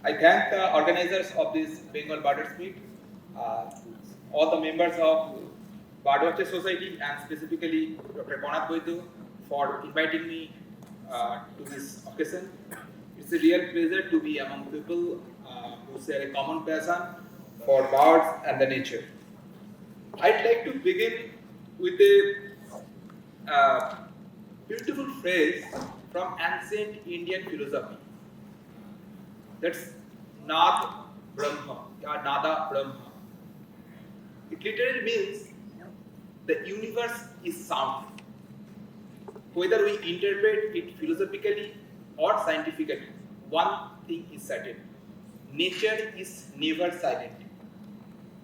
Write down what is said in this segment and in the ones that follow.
I thank the organizers of this Bengal Birders Meet, all the members of Birdwatcher Society, and specifically Dr. Konat Boidu for inviting me to this occasion. It's a real pleasure to be among people who share a common passion for birds and the nature. I'd like to begin with a beautiful phrase from ancient Indian philosophy. That's Nad Brahma, or Nada Brahma. It literally means the universe is sound. Whether we interpret it philosophically or scientifically, one thing is certain: nature is never silent.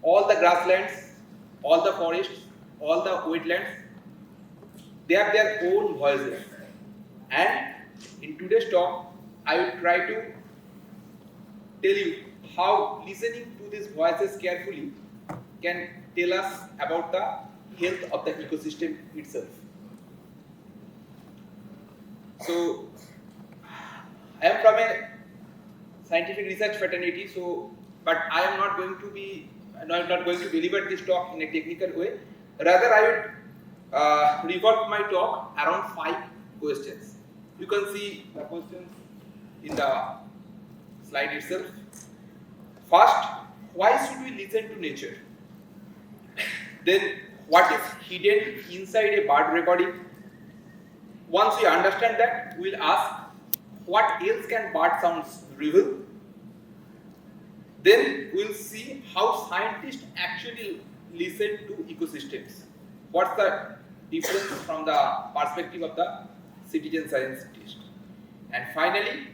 All the grasslands, all the forests, all the wetlands, they have their own voices. And in today's talk, I will try to tell you how listening to these voices carefully can tell us about the health of the ecosystem itself. So, I am from a scientific research fraternity, but I am not going to deliver this talk in a technical way. Rather, I would revolve my talk around 5 questions. You can see the questions in the slide itself. First, why should we listen to nature? Then, what is hidden inside a bird recording? Once we understand that, we will ask, what else can bird sounds reveal? Then we will see how scientists actually listen to ecosystems. What's the difference from the perspective of the citizen scientist? And finally,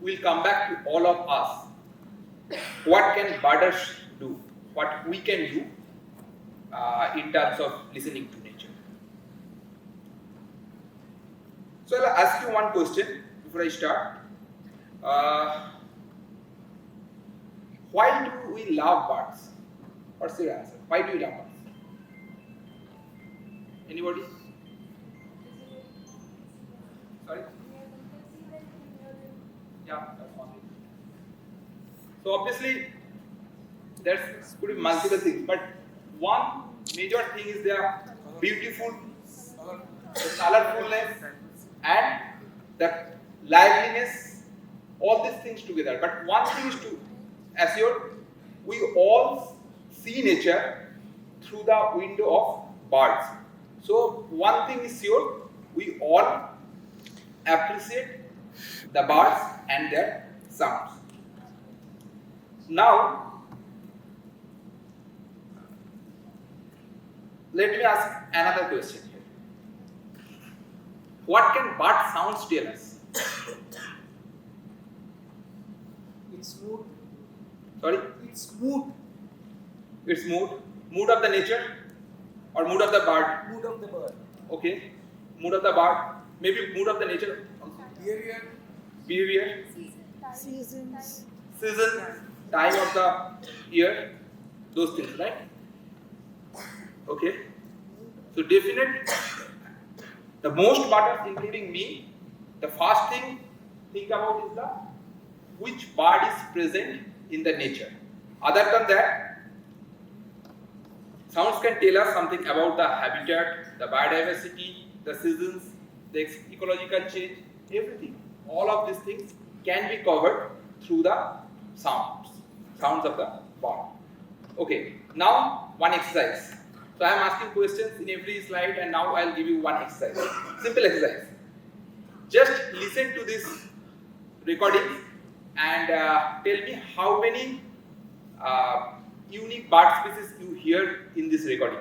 we'll come back to all of us. What can birders do? What we can do in terms of listening to nature? So I'll ask you one question before I start. Why do we love birds? What's your answer? Why do we love birds? Anybody? Sorry? Yeah, that's one. So obviously, there's could be multiple things, but one major thing is their beautiful, the colorfulness, and the liveliness, all these things together. But one thing is to assure, we all see nature through the window of birds. So one thing is sure, we all appreciate the birds and their sounds. Now, let me ask another question here. What can bird sounds tell us? It's mood. Sorry? It's mood. It's mood. Mood of the nature or mood of the bird? Mood of the bird. Okay. Mood of the bird. Maybe mood of the nature. Behavior. Behavior. Seasons. Season. Time of the year. Those things, right? Okay. So definite. The most birders, including me, the first thing think about is the which bird is present in the nature. Other than that, sounds can tell us something about the habitat, the biodiversity, the seasons, the ecological change, everything. All of these things can be covered through the sounds of the bird. Okay, now one exercise. So I am asking questions in every slide, and now I'll give you one exercise. Simple exercise. Just listen to this recording and tell me how many unique bird species you hear in this recording.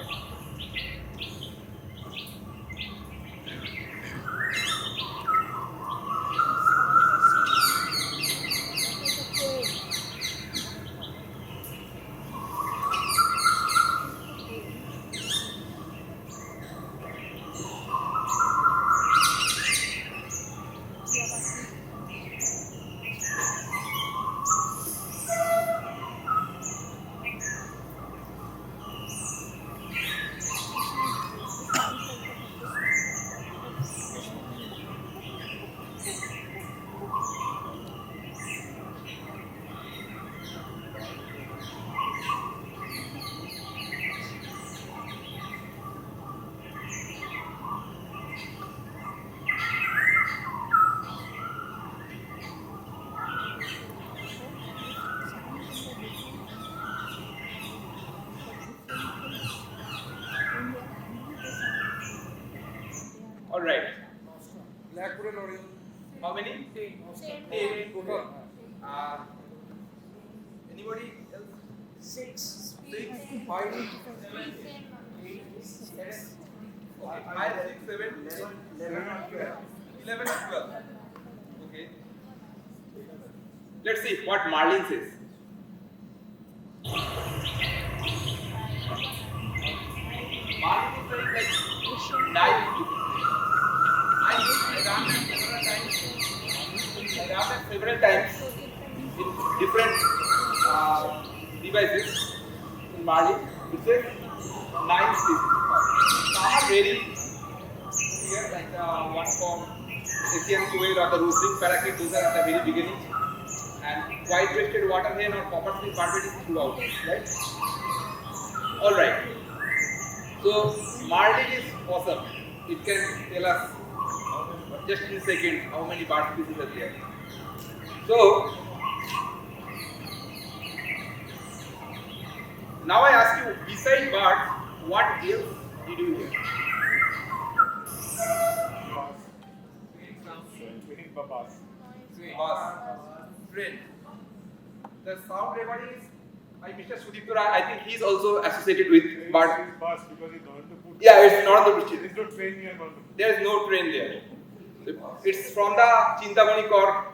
All right. Blackwood and Oriole. How many? 10. 10. Total. Uh, anybody else? 6. 6, 5. 8, 7. Okay, 5, 6, 7, 11 and 12. Okay. Let's see what Marlin says. Marlin is saying like dive into this. I ran that several times in different devices in Marlin. It says 9 species. Some are very here, like the one from Asian quail or the roosting parakeet, those are at the very beginning. And white-breasted water hen or copper-split barbet is throughout, right? Alright. So, Marlin is awesome. It can tell us just in seconds how many bird species are there. So, now I ask you, beside birds, what else did you hear? Train. The sound recording is by Mr. Sudipto Rai. I think he's also associated with bird. Because it's not on the foot. Yeah, it's not on the bridge. There's no train here on the There is no train there. It's from the Chintamani Kaur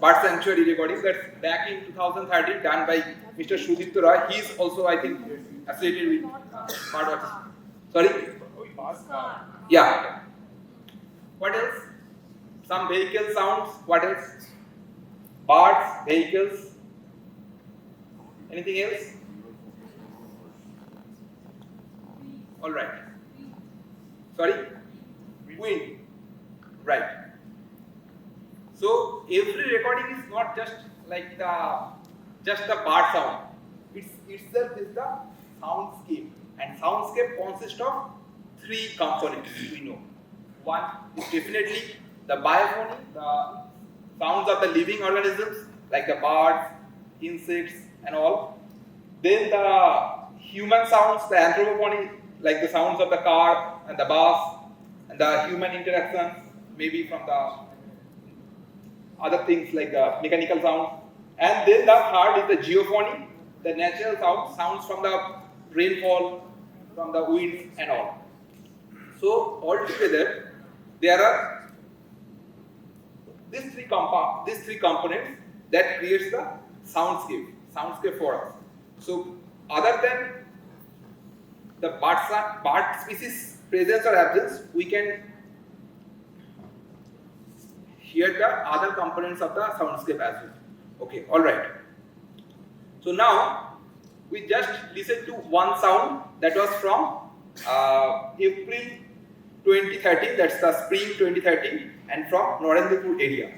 Bird Sanctuary recording that's back in 2013 done by Mr. Sudipto Rai. He's also, I think, associated with birdwatching. Sorry? Yeah. What else? Some vehicle sounds. What else? Birds, vehicles. Anything else? All right. Sorry? Wind. Right. So every recording is not just like the bird sound. It itself is the soundscape, and soundscape consists of 3 components. We know. One is definitely the biophony, the sounds of the living organisms like the birds, insects, and all. Then the human sounds, the anthropophony, like the sounds of the car and the bus, and the human interactions, maybe from the other things like the mechanical sound. And then the third is the geophony, the natural sounds from the rainfall, from the winds and all. So altogether, there are these three components that creates the soundscape for us. So other than the bird species presence or absence, we can hear the other components of the soundscape as well. Okay, all right. So now we just listened to one sound that was from April 2013, that's the spring 2013, and from Narendrapur area.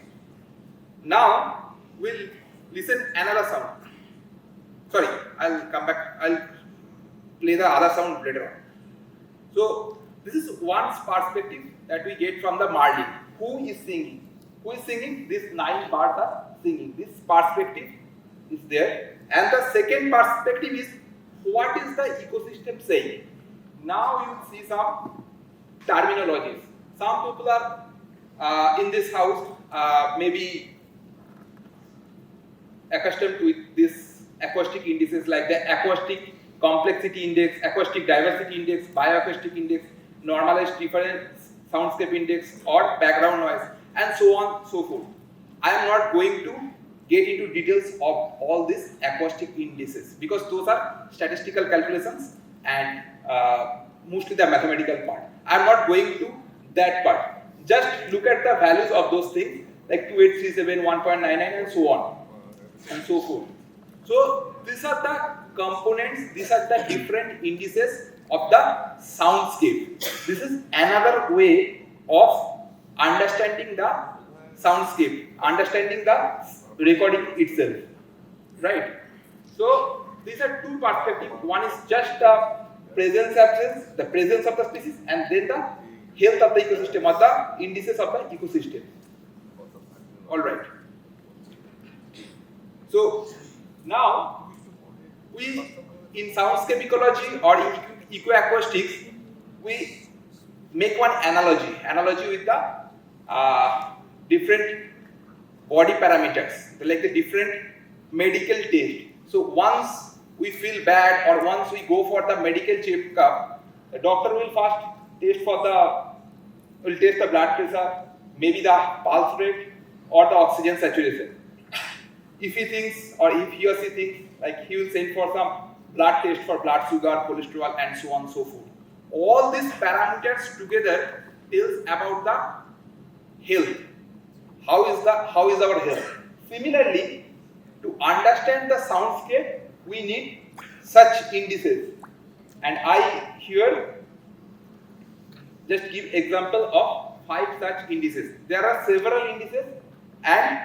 Now we'll listen another sound. Sorry, I'll come back. I'll play the other sound later on. So this is one perspective that we get from the Marlin. Who is singing? Who is singing? These 9 birds are singing. This perspective is there. And the second perspective is what is the ecosystem saying? Now you will see some terminologies. Some people are in this house maybe accustomed with this acoustic indices like the acoustic complexity index, acoustic diversity index, bioacoustic index, normalized difference soundscape index, or background noise, and so on so forth. I am not going to get into details of all these acoustic indices because those are statistical calculations and mostly the mathematical part. I am not going to that part. Just look at the values of those things like 2837, 1.99 and so on and so forth. So these are the components, these are the different indices of the soundscape. This is another way of understanding the soundscape, understanding the recording itself, right? So these are 2 perspectives. One is just the presence absence, the presence of the species, and then the health of the ecosystem or the indices of the ecosystem. All right. So now we in soundscape ecology or ecoacoustics we make one analogy with the different body parameters, like the different medical test. So once we feel bad or once we go for the medical checkup, the doctor will first test the blood pressure, maybe the pulse rate or the oxygen saturation. If he thinks or if he or she thinks, like he will send for some blood test for blood sugar, cholesterol and so on and so forth. All these parameters together tells about the health. How is our health? Similarly, to understand the soundscape, we need such indices. And I here just give example of 5 such indices. There are several indices and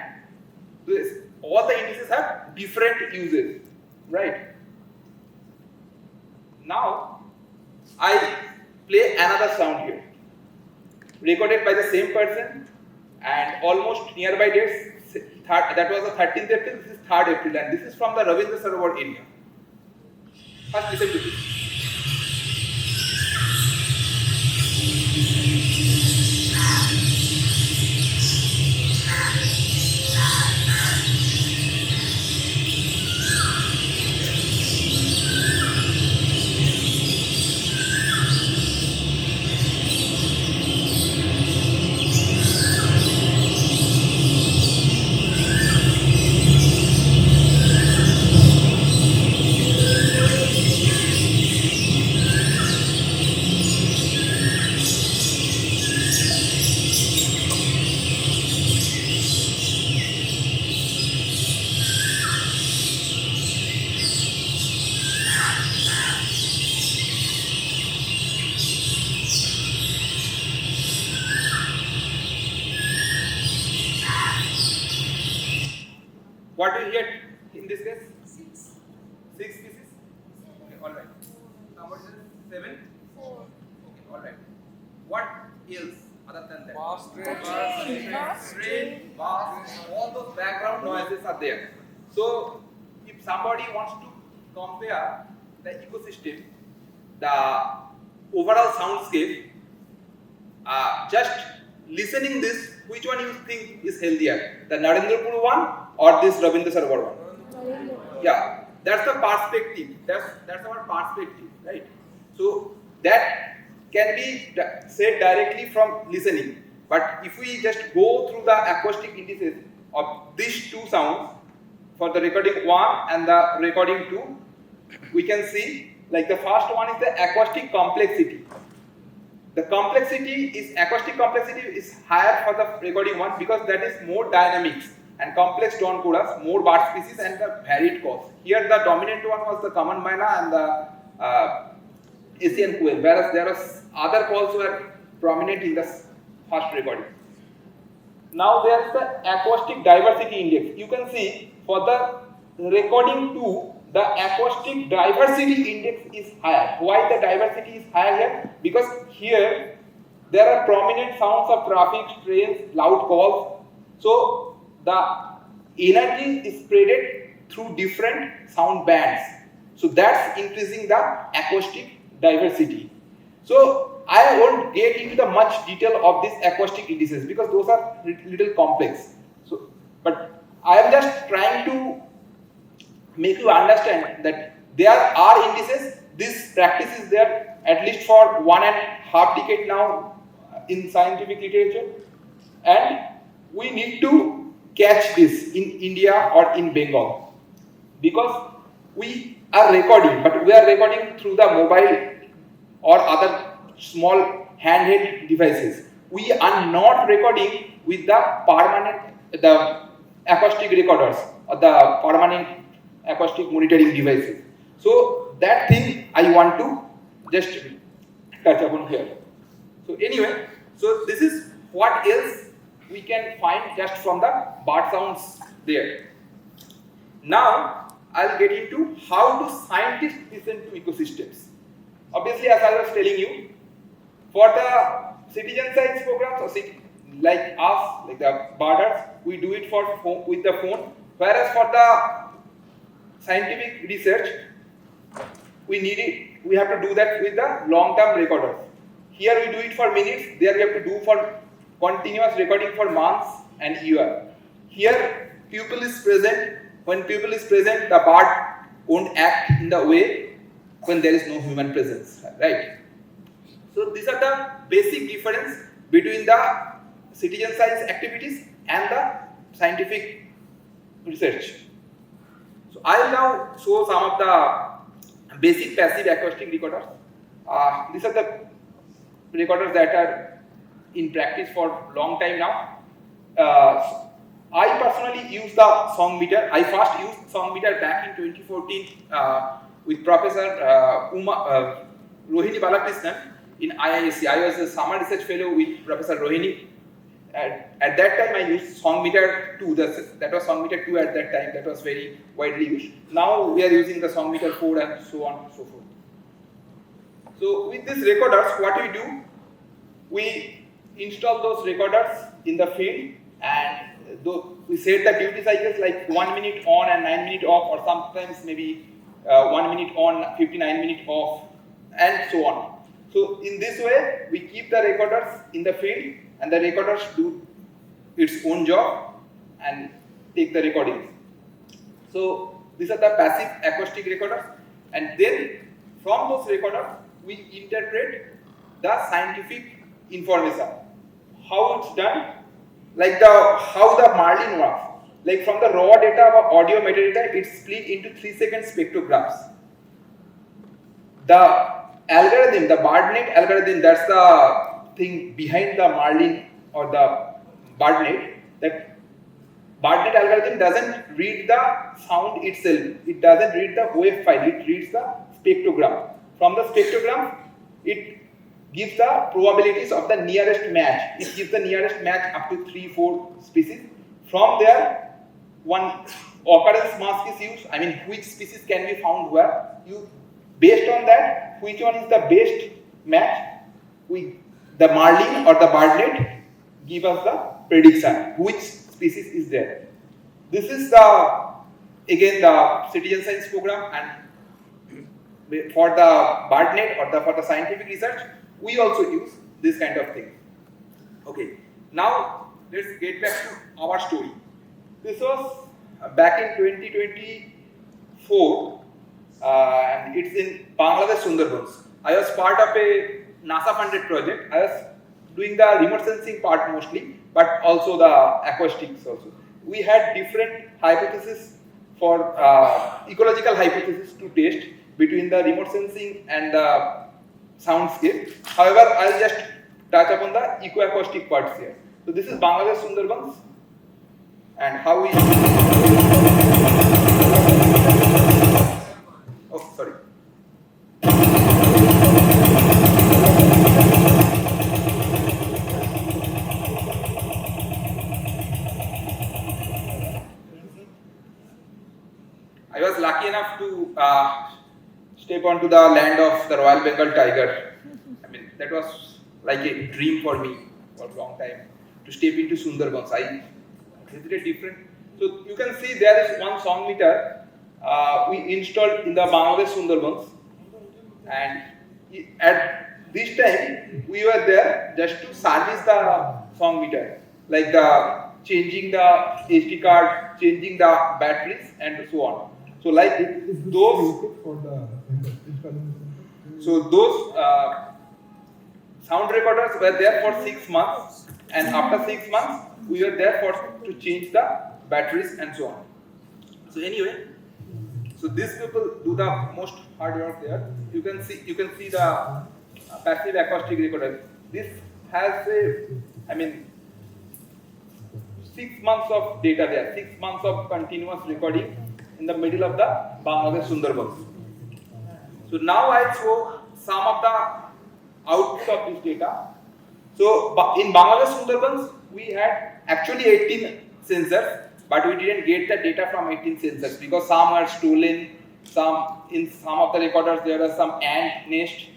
all the indices have different uses, right? Now, I play another sound here, recorded by the same person and almost nearby dates. That was the 13th April, this is 3rd April, and this is from the Ravindra Sarovar area. First listen to this. What do you get in this case? 6 pieces? Okay, alright. Somebody says 7? 4. Okay, alright. What else other than that? Train, bass, all those background noises are there. So, if somebody wants to compare the ecosystem, the overall soundscape, just listening this, which one you think is healthier? The Narendrapur one or this Ravindra Sarovar one? Yeah, that's the perspective. That's our perspective, right? So that can be said directly from listening. But if we just go through the acoustic indices of these two sounds, for the recording 1 and the recording 2, we can see like the first one is the acoustic complexity. The acoustic complexity is higher for the recording 1 because that is more dynamics and complex tone chorus, more bird species and the varied calls. Here the dominant one was the common myna and the Asian quail, whereas there was other calls were prominent in the first recording. Now there is the acoustic diversity index. You can see for the recording 2, the acoustic diversity index is higher. Why the diversity is higher here? Because here there are prominent sounds of traffic, trains, loud calls. So the energy is spreaded through different sound bands. So that's increasing the acoustic diversity. So I won't get into the much detail of these acoustic indices because those are little complex. So, but I am just trying to make you understand that there are indices. This practice is there at least for 1.5 decades now in scientific literature, and we need to catch this in India or in Bengal because we are recording, but we are recording through the mobile or other small handheld devices. We are not recording with the acoustic recorders or the permanent acoustic monitoring devices. So that thing I want to just touch upon here. So anyway, so this is what else we can find just from the bird sounds there. Now I'll get into how do scientists listen to ecosystems. Obviously, as I was telling you, for the citizen science programs, like us, like the birders, we do it with the phone. Whereas for the scientific research, we have to do that with the long-term recorders. Here we do it for minutes, there we have to do for continuous recording for months and year. Here pupil is present, when pupil is present the bird won't act in the way when there is no human presence, right? So these are the basic difference between the citizen science activities and the scientific research. So I will now show some of the basic passive acoustic recorders. These are the recorders that are in practice for long time now. I personally use the song meter. I first used song meter back in 2014 with Professor Rohini Balakrishnan in IISER. I was a summer research fellow with Professor Rohini. At that time I used song meter 2, that was song meter 2 at that time, that was very widely used. Now we are using the song meter 4 and so on and so forth. So with these recorders, what we do, we install those recorders in the field and we set the duty cycles like 1 minute on and 9 minutes off, or sometimes maybe 1 minute on, 59 minutes off, and so on. So in this way, we keep the recorders in the field and the recorders do its own job and take the recordings. So these are the passive acoustic recorders, and then from those recorders we interpret the scientific information. How it's done, like how the Marlin works. Like from the raw data of audio metadata, it's split into 3-second spectrographs. The algorithm, the BirdNet algorithm, that's the thing behind the Marlin or the BirdNet. That BirdNet algorithm doesn't read the sound itself. It doesn't read the wave file. It reads the spectrogram. From the spectrogram, it gives the probabilities of the nearest match. It gives the nearest match up to 3-4 species. From there, one occurrence mask is used. I mean, which species can be found where. Based on that, which one is the best match, the Marlin or the BirdNet give us the prediction which species is there. This is again the citizen science program, and for the BirdNet or for the scientific research, we also use this kind of thing. Okay, now let's get back to our story. This was back in 2024. And it's in Bangladesh Sundarbans. I was part of a NASA-funded project. I was doing the remote sensing part mostly, but also the acoustics also. We had different hypotheses for ecological hypothesis to test between the remote sensing and the soundscape. However, I'll just touch upon the ecoacoustic parts here. So this is Bangladesh Sundarbans and how we. Oh, sorry. I was lucky enough to step onto the land of the Royal Bengal tiger. I mean, that was like a dream for me for a long time to step into Sundarbans. I visited different. So you can see there is one song meter. We installed in the Bangladesh Sundarbans, and at this time we were there just to service the song meter, like changing the SD card, changing the batteries, and so on. So like those sound recorders were there for 6 months, and after 6 months we were there to change the batteries and so on. So anyway. So these people do the most hard work there. You can see the passive acoustic recorder. This has 6 months of data there, 6 months of continuous recording in the middle of the Bangladesh Sundarbans. So now I show some of the outputs of this data. So in Bangladesh Sundarbans, we had actually 18 sensors. But we didn't get the data from 18 sensors because some are stolen. In some of the recorders there was some ant nest,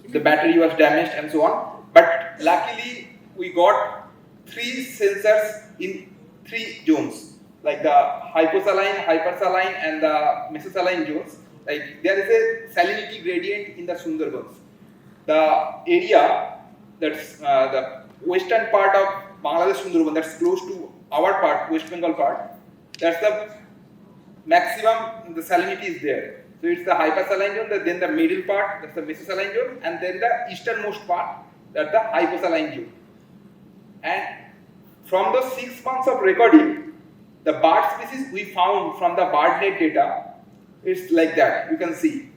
the battery was damaged and so on. But luckily we got 3 sensors in 3 zones, like the hyposaline, hypersaline, and the mesosaline zones. Like there is a salinity gradient in the Sundarbans. The area that's the western part of Bangladesh Sundarban, that's close to our part, West Bengal part, that's the maximum the salinity is there. So it's the hypersaline zone, then the middle part, that's the mesosaline zone, and then the easternmost part, that's the hyposaline zone. And from those 6 months of recording, the bird species we found from the BirdNet data, it's like that. You can see.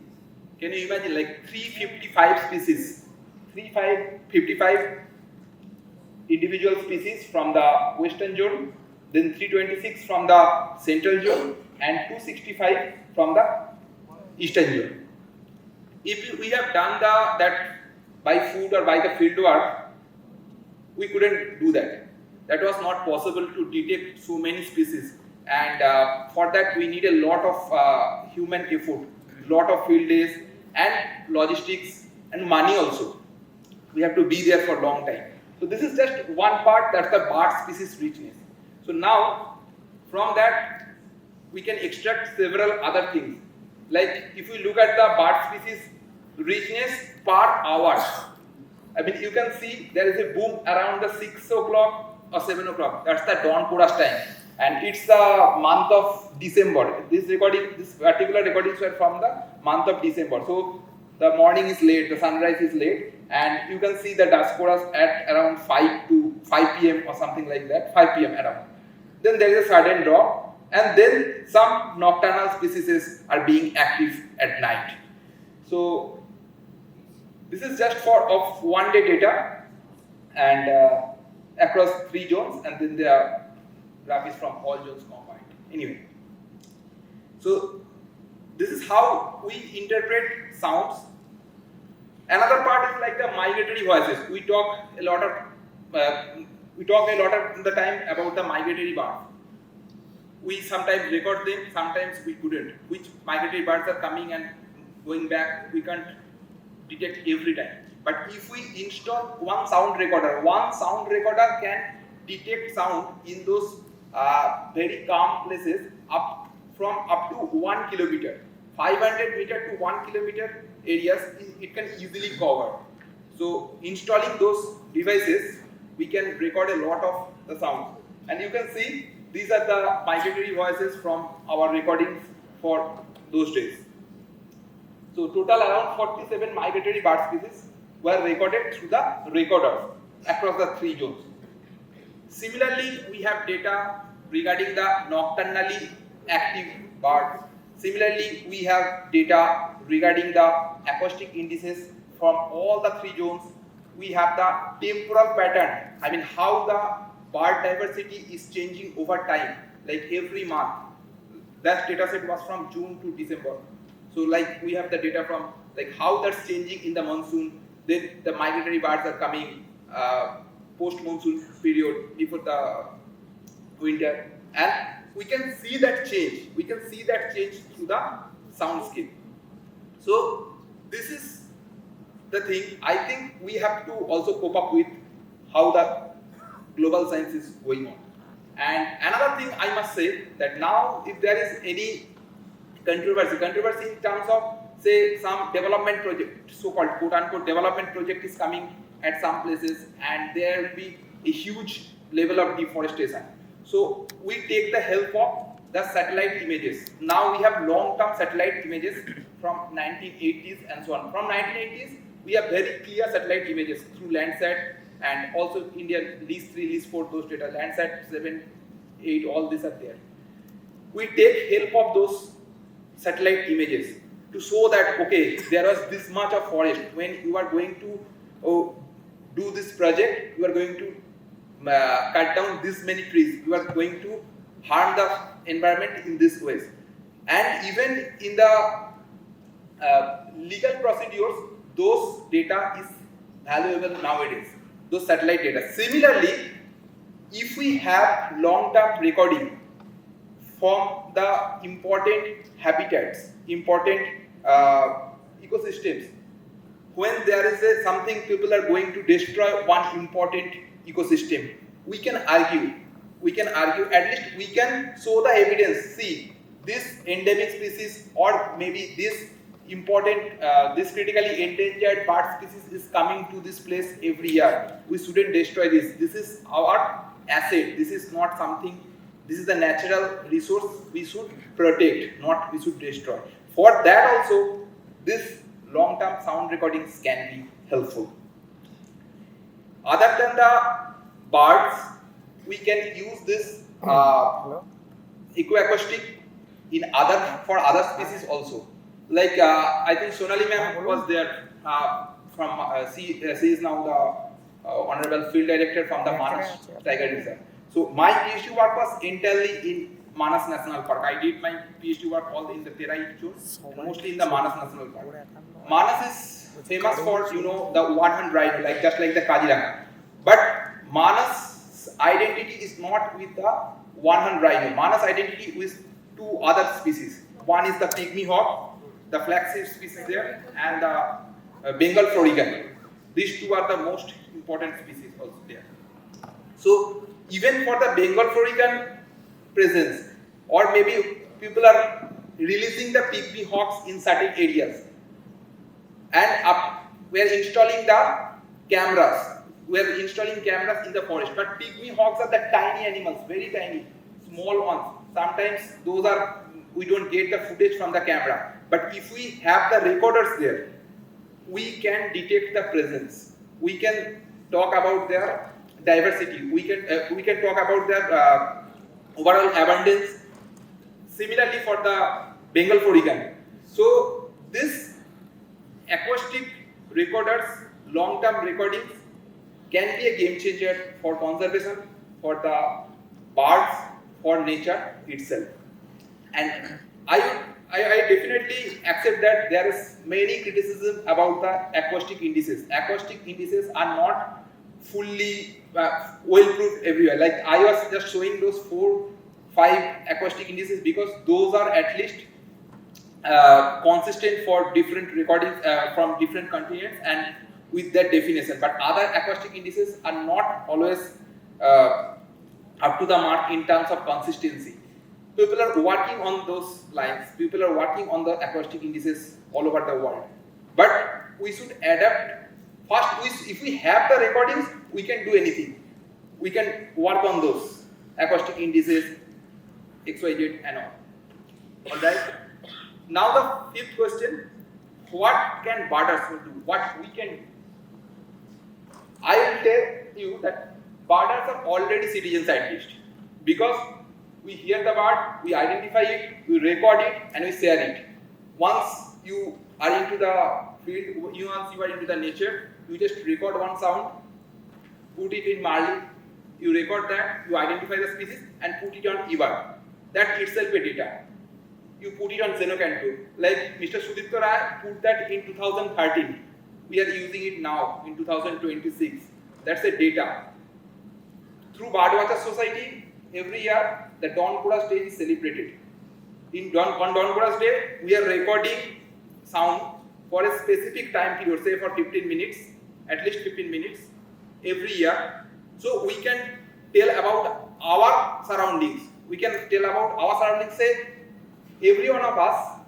Can you imagine, like 355 species, 355 individual species from the western zone, then 326 from the central zone, and 265 from the eastern zone. If we have done that by foot or by the field work, we couldn't do that. That was not possible to detect so many species, and for that we need a lot of human effort, lot of field days and logistics and money also. We have to be there for a long time. So this is just one part, that's the bird species richness. So now from that we can extract several other things. Like if we look at the bird species richness per hour, I mean you can see there is a boom around the 6 o'clock or 7 o'clock. That's the dawn chorus time, and it's the month of December. This particular recordings were from the month of December. So the morning is late, the sunrise is late, and you can see the dusk chorus at around 5 p.m. or something like that, 5 p.m. around. Then there is a sudden drop, and then some nocturnal species are being active at night. So this is just of 1 day data, and across 3 zones, and then there are graphics from all zones combined. Anyway, so this is how we interpret sounds. Another part is like the migratory voices. We talk a lot of the time about the migratory birds. We sometimes record them, sometimes we couldn't. Which migratory birds are coming and going back, we can't detect every time. But if we install one sound recorder can detect sound in those very calm places up to 1 kilometer. 500 meter to 1 kilometer areas it can easily cover. So installing those devices, we can record a lot of the sound. And you can see these are the migratory voices from our recordings for those days. So total around 47 migratory bird species were recorded through the recorders across the 3 zones. Similarly, we have data regarding the nocturnally active birds. Similarly, we have data regarding the acoustic indices from all the 3 zones. We have the temporal pattern, I mean how the bird diversity is changing over time, like every month. That data set was from June to December. So like we have the data from like how that's changing in the monsoon, then the migratory birds are coming post-monsoon period before the winter, and we can see that change. We can see that change through the soundscape. So this is the thing. I think we have to also cope up with how the global science is going on. And another thing I must say that now if there is any controversy in terms of say some development project, so-called quote-unquote development project is coming at some places, and there will be a huge level of deforestation. So we take the help of the satellite images. Now we have long-term satellite images from 1980s and so on. From 1980s, we have very clear satellite images through Landsat, and also Indian LIS 3, LIS 4, those data, Landsat 7, 8, all these are there. We take help of those satellite images to show that, okay, there was this much of forest. When you are going to do this project, you are going to cut down this many trees. You are going to harm the environment in this ways. And even in the legal procedures, those data is valuable nowadays, those satellite data. Similarly, if we have long-term recording from the important habitats, important ecosystems, when there is something people are going to destroy one important ecosystem, we can argue, at least we can show the evidence. See, this endemic species or maybe this important, this critically endangered bird species is coming to this place every year. We shouldn't destroy this. This is our asset. This is not something, this is the natural resource we should protect, not we should destroy. For that also, this long-term sound recordings can be helpful. Other than the birds, we can use this ecoacoustic in for other species also. Like I think Sonali ma'am was there she is now the honorable field director from the Manas Tiger Reserve. So my PhD work was entirely in Manas National Park. I did my PhD work all in the Terai zones, mostly in the Manas National Park. Manas is famous for the one-horned rhino, just like the Kaziranga. But Manas identity is not with the one-horned rhino. Manas identity with two other species. One is the pygmy hawk, the flagship species there, and the Bengal florican. These two are the most important species also there. So even for the Bengal florican presence, or maybe people are releasing the pygmy hawks in certain areas, and we are installing the cameras. We are installing cameras in the forest, but pygmy hawks are the tiny animals, very tiny, small ones. Sometimes those are, we don't get the footage from the camera. But if we have the recorders there, we can detect the presence. We can talk about their diversity. We can talk about their overall abundance. Similarly for the Bengal florican. So this acoustic recorders, long-term recordings, can be a game changer for conservation, for the birds, for nature itself. And I definitely accept that there is many criticism about the acoustic indices. Acoustic indices are not fully well-proved everywhere. Like I was just showing those 4-5 acoustic indices because those are at least consistent for different recordings from different continents and with that definition. But other acoustic indices are not always up to the mark in terms of consistency. People are working on those lines. People are working on the acoustic indices all over the world. But we should adapt. First, if we have the recordings, we can do anything. We can work on those acoustic indices, XYZ and all. Alright? Now the fifth question, what can birders do? What we can do? I will tell you that birders are already citizen scientists because we hear the bird, we identify it, we record it, and we share it. Once you are into the field, once you are into the nature, you just record one sound, put it in Marley, you record that, you identify the species, and put it on eBird. That itself a data. You put it on Xenocanto. Like Mr. Sudipta Rai put that in 2013. We are using it now in 2026. That's a data. Through Birdwatcher Society, every year the Dawn Chorus Day is celebrated. On Dawn Chorus Day, we are recording sound for a specific time period, say for 15 minutes, at least 15 minutes every year. So we can tell about our surroundings. We can tell about our surroundings, say every one of us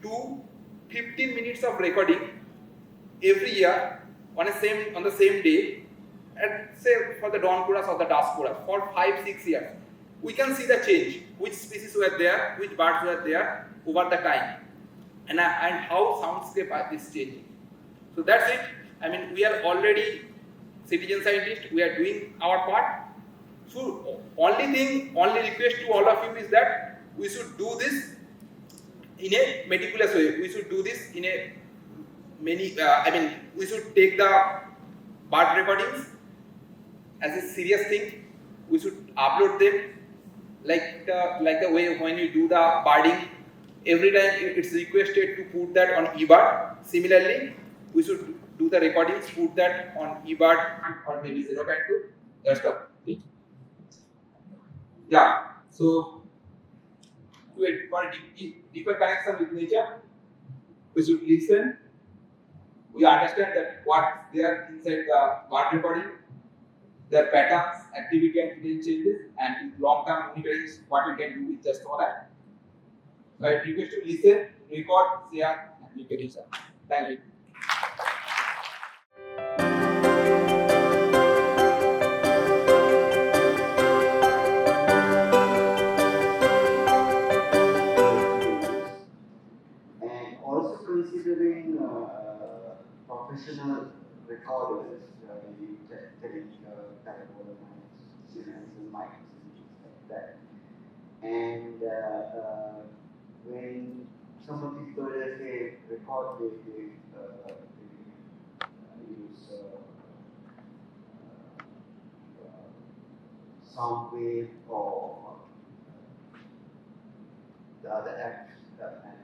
do 15 minutes of recording every year on the same day, and say for the dawn chorus or the dusk chorus for 5-6 years. We can see the change, which species were there, which birds were there over the time, and how soundscape is changing. So that's it. I mean, we are already citizen scientists. We are doing our part. So only request to all of you is that we should do this in a meticulous way. We should do this in a we should take the bird recordings as a serious thing. We should upload them like the way when you do the birding. Every time it's requested to put that on eBird. Similarly, we should do the recordings, put that on eBird or maybe Xenocanto. That's the thing. Yeah. So for a deeper connection with nature, we should listen. We understand that what's there inside the bird recording, their patterns, activity and hidden changes, and in long-term monitoring, what we can do is just for that. So I request to listen, record, share, and you can use that. Thank you. And also considering professional recorders, you take telephone and mics and things like that. And when some of these brothers they record, they use Soundwave or the other apps and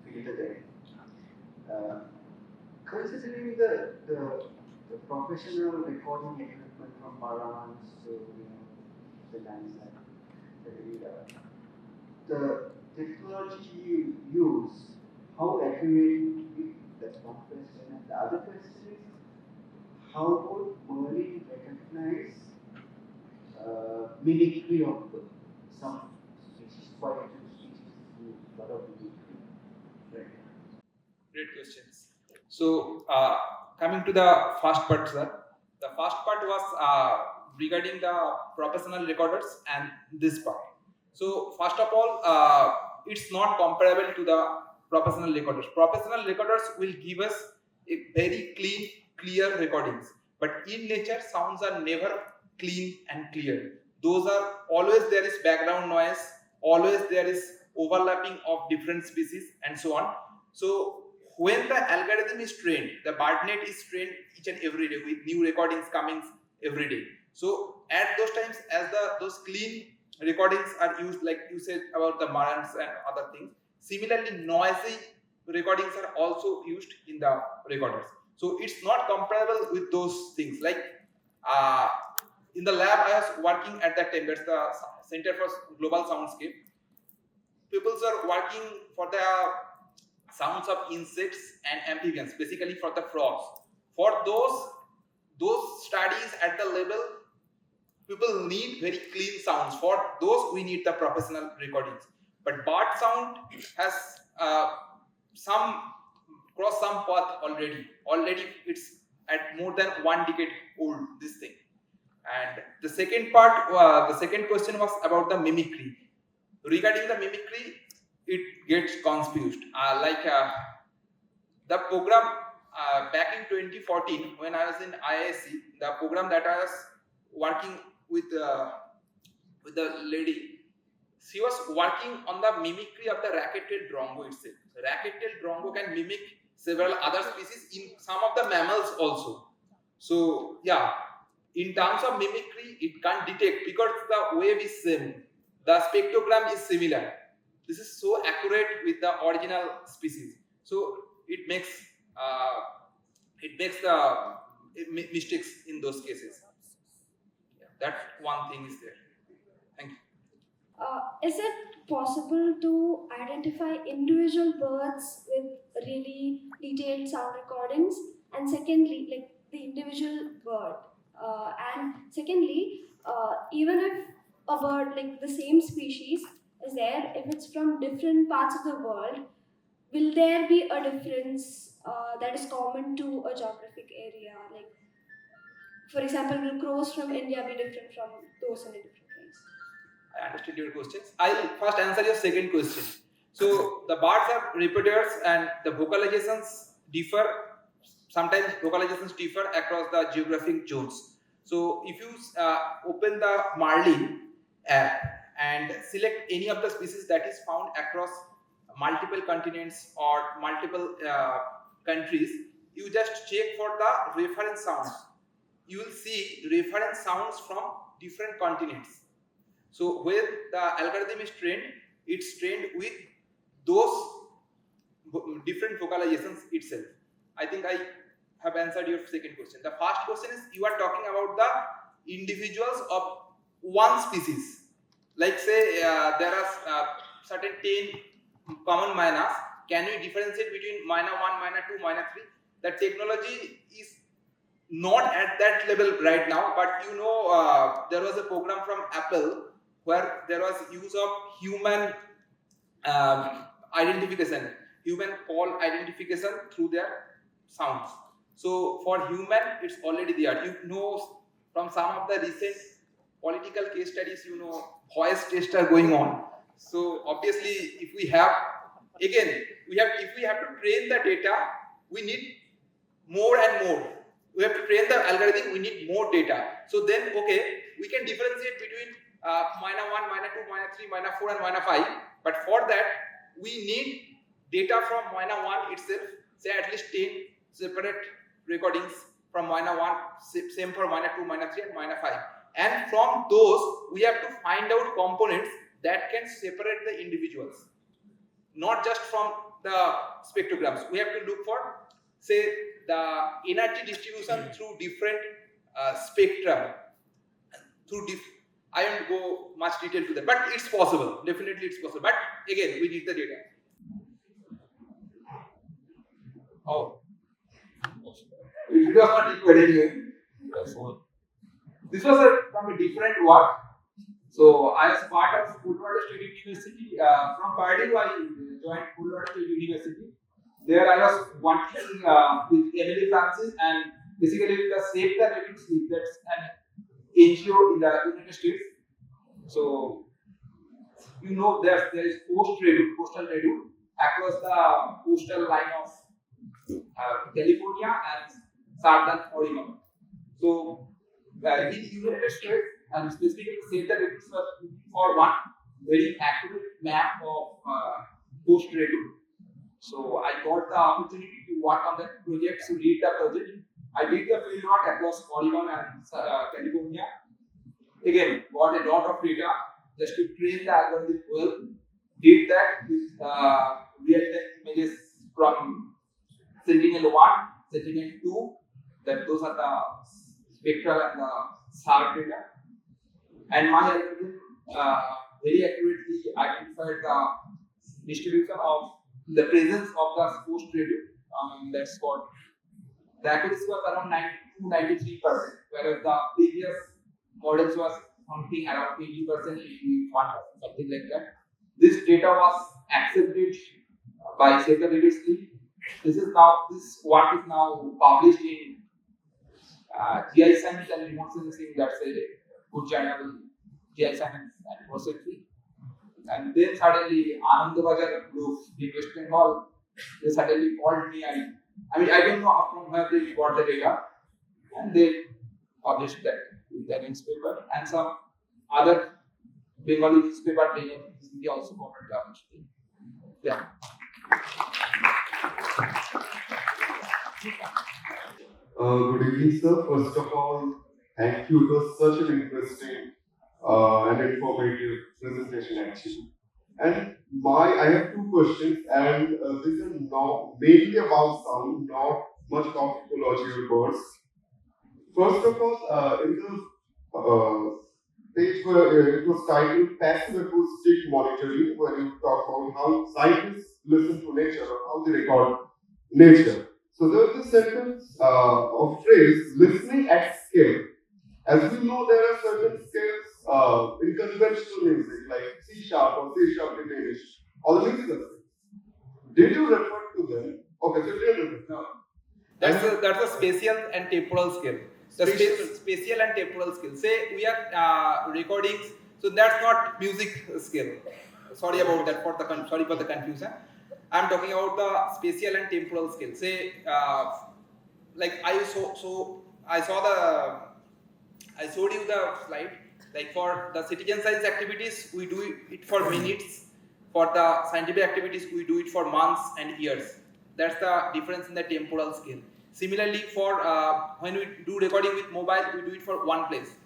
filter them. Considering the professional recording equipment from Marans to the Lanza, the technology you use, how accurate that's one question. And the other question is, how would Merlin recognize mimicry of some species, quite a few species, a lot of mimicry? Right. Great questions. So, coming to the first part, sir. The first part was regarding the professional recorders and this part. So, first of all, it's not comparable to the professional recorders. Professional recorders will give us a very clean, clear recordings. But in nature, sounds are never clean and clear. Those are always there is background noise, always there is overlapping of different species and so on. So when the algorithm is trained, the BirdNet is trained each and every day with new recordings coming every day. So at those times, as those clean recordings are used, like you said about the Marans and other things, similarly noisy recordings are also used in the recorders. So it's not comparable with those things. Like in the lab I was working at that time, that's the Center for Global Soundscape. People are working for the sounds of insects and amphibians, basically for the frogs. For those studies at the level, people need very clean sounds. For those, we need the professional recordings. But bird sound has crossed some path already. Already, it's at more than 1 decade old, this thing. And the second part, the second question was about the mimicry. Regarding the mimicry, it gets confused. The program back in 2014, when I was in IISER, the program that I was working with the lady, she was working on the mimicry of the rat-tailed drongo itself. The rat-tailed drongo can mimic several other species in some of the mammals also. So yeah, in terms of mimicry, it can't detect because the wave is same. The spectrogram is similar. This is so accurate with the original species. So it makes the mistakes in those cases. Yeah, that one thing is there. Thank you. Is it possible to identify individual birds with really detailed sound recordings? And secondly, like the individual bird. And secondly, even if a bird like the same species is there, if it's from different parts of the world, will there be a difference that is common to a geographic area? Like, for example, will crows from India be different from those in a different place? I understood your questions. I'll first answer your second question. So the birds are reproducers and the vocalizations differ. Sometimes vocalizations differ across the geographic zones. So if you open the Marlin app and select any of the species that is found across multiple continents or multiple countries, you just check for the reference sounds. You will see reference sounds from different continents. So when the algorithm is trained, it's trained with those different vocalizations itself. I think I have answered your second question. The first question is, you are talking about the individuals of one species. Like say there are certain 10 common minors. Can we differentiate between minor 1, minor 2, minor 3? The technology is not at that level right now, but you know there was a program from Apple where there was use of human identification. human call identification through their sounds. So for human, it's already there. You know from some of the recent political case studies, you know, voice tests are going on. So obviously, if we have to train the data, we need more and more. We have to train the algorithm, we need more data. So then, okay, we can differentiate between minor 1, minor 2, minor 3, minor 4 and minor 5. But for that, we need data from minor 1 itself, say at least 10 separate recordings from minor 1, same for minor 2, minor 3 and minor 5. And from those, we have to find out components that can separate the individuals. Not just from the spectrograms. We have to look for, say, the energy distribution through different spectrum. I won't go much detail to that, but it's possible. Definitely, it's possible. But again, we need the data. Oh, it was not recorded anyway. This was from a different work. So I was part of Purdue University. From Purdue, I joined Purdue University. There I was working with Emily Francis and basically with the Save the Rabbit Sleep. That's an NGO in the United States. So you know there is coastal radio across the coastal line of California and southern Oregon. So in the United States, and specifically Save the Rabbit was looking for one very accurate map of coast radio. So I got the opportunity to work on that project, to lead the project. I did the field work across Oregon and California. Again, got a lot of data just to train the algorithm well. Did that with real-time images from Sentinel-1, Sentinel-2. That those are the spectral and the SAR data. And my algorithm very accurately identified the distribution of the presence of the coast radio. That's what the accuracy was around 92-93%, whereas the previous models was something around 80%, 81%, something like that. This data was accepted by Save the Rabbit Sleep. This work is now published in GI Science and Remote Sensing. That's a good journal, GI Science and Remote. And then suddenly Anandabajar Group in West Bengal, they suddenly called me. I mean, I don't know from where they got the data, and they published that in their newspaper, and some other Bengali newspaper they also covered the opportunity. Yeah. Good evening, sir. First of all, thank you. It was such an interesting and informative presentation, actually. And I have two questions, and these are mainly about sound, not much about ecology or birds. First of all, in the page where it was titled Passive Acoustic Monitoring, where you talk about how scientists listen to nature or how they record nature. So there was a sentence of phrase, listening at scale. As we know, there are certain scales in conventional music, like C sharp or C sharp diminished, or the musical scales. Did you refer to them? Okay, so you didn't refer. No. That's a spatial and temporal scale. The spatial and temporal scale. Say we are recordings, so that's not music scale. Sorry about that. Sorry for the confusion. I'm talking about the spatial and temporal scale. Say, like I showed you the slide. Like for the citizen science activities, we do it for minutes. For the scientific activities, we do it for months and years. That's the difference in the temporal scale. Similarly, for when we do recording with mobile, we do it for one place.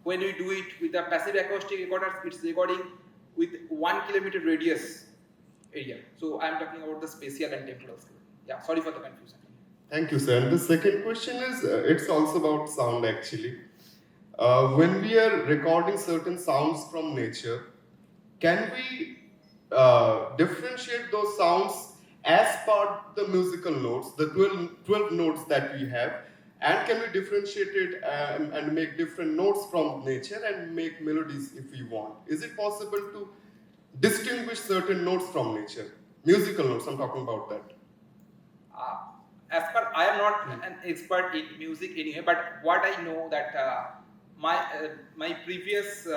When we do it with the passive acoustic recorders, it's recording with 1 kilometer radius area. So I'm talking about the spatial and temporal scale. Yeah, sorry for the confusion. Thank you, sir. And the second question is, it's also about sound, actually. When we are recording certain sounds from nature, can we differentiate those sounds as per the musical notes, the 12 notes that we have, and can we differentiate it and make different notes from nature and make melodies if we want? Is it possible to distinguish certain notes from nature? Musical notes, I'm talking about that. As per, I am not an expert in music anyway, but what I know that my previous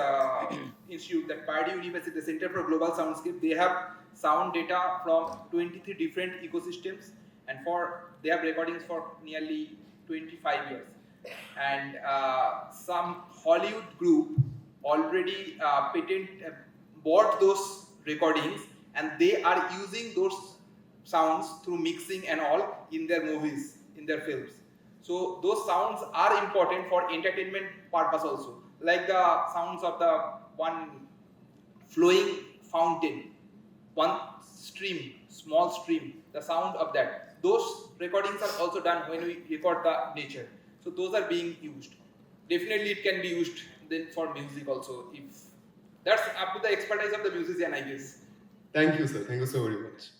institute, that Purdue University, the Center for Global Soundscape, they have sound data from 23 different ecosystems, and they have recordings for nearly 25 years. And some Hollywood group already bought those recordings, and they are using those sounds through mixing and all in their movies, in their films. So those sounds are important for entertainment purpose also, like the sounds of the one flowing fountain, one stream, small stream, the sound of that. Those recordings are also done when we record the nature. So those are being used. Definitely it can be used then for music also. If that's up to the expertise of the musician, I guess. Thank you, sir. Thank you so very much.